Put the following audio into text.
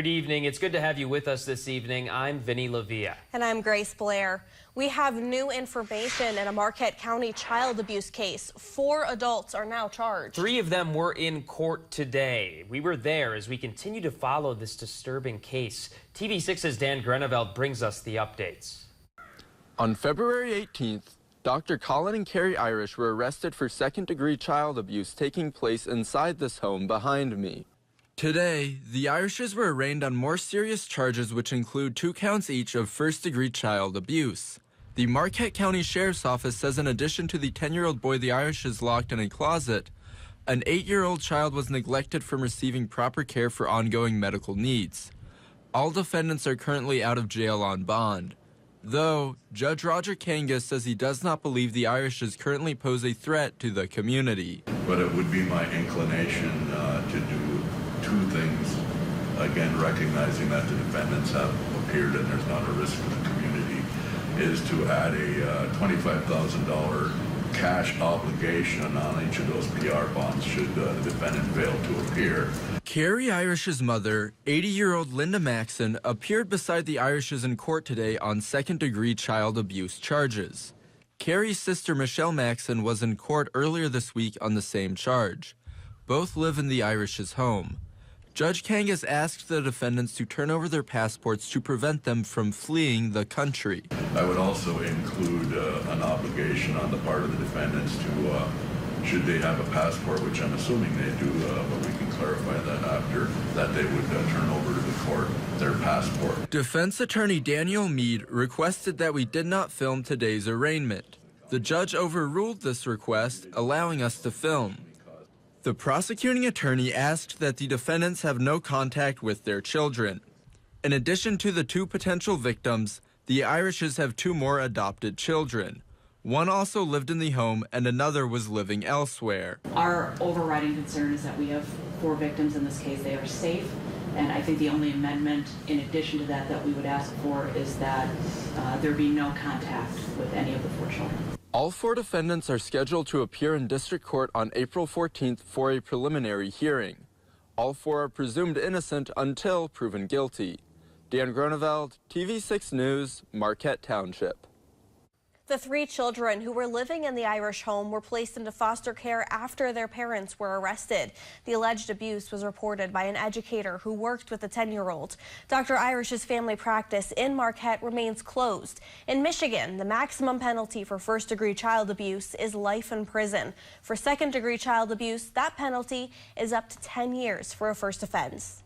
Good evening. It's good to have you with us this evening. I'm Vinny Lavia. And I'm Grace Blair. We have new information in a Marquette County child abuse case. 4 adults are now charged. 3 of them were in court today. We were there as we continue to follow this disturbing case. TV6's Dan Greneveld brings us the updates. On February 18th, Dr. Colin and Carrie Irish were arrested for second-degree child abuse taking place inside this home behind me. Today, the Irishes were arraigned on more serious charges which include 2 counts each of first-degree child abuse. The Marquette County Sheriff's Office says in addition to the 10-year-old boy the Irishes locked in a closet, an 8-year-old child was neglected from receiving proper care for ongoing medical needs. All defendants are currently out of jail on bond. Though, Judge Roger Kangas says he does not believe the Irishes currently pose a threat to the community. But it would be my inclination to do 2 things. Again, recognizing that the defendants have appeared and there's not a risk to the community, is to add a $25,000 cash obligation on each of those PR bonds should the defendant fail to appear. Carrie Irish's mother, 80-year-old Linda Maxon, appeared beside the Irishes in court today on second-degree child abuse charges. Carrie's sister, Michelle Maxon, was in court earlier this week on the same charge. Both live in the Irishes' home. Judge Kangas asked the defendants to turn over their passports to prevent them from fleeing the country. I would also include an obligation on the part of the defendants to, should they have a passport, which I'm assuming they do, but we can clarify that after, that they would turn over to the court their passport. Defense attorney Daniel Meade requested that we did not film today's arraignment. The judge overruled this request, allowing us to film. The prosecuting attorney asked that the defendants have no contact with their children. In addition to the 2 potential victims, the Irishes have 2 more adopted children. One also lived in the home and another was living elsewhere. Our overriding concern is that we have 4 victims in this case. They are safe, and I think the only amendment in addition to that that we would ask for is that there be no contact with any of the 4 children. All 4 defendants are scheduled to appear in district court on April 14th for a preliminary hearing. All 4 are presumed innocent until proven guilty. Dan Greneveld, TV6 News, Marquette Township. The 3 children who were living in the Irish home were placed into foster care after their parents were arrested. The alleged abuse was reported by an educator who worked with the 10-year-old. Dr. Irish's family practice in Marquette remains closed. In Michigan, the maximum penalty for first-degree child abuse is life in prison. For second-degree child abuse, that penalty is up to 10 years for a first offense.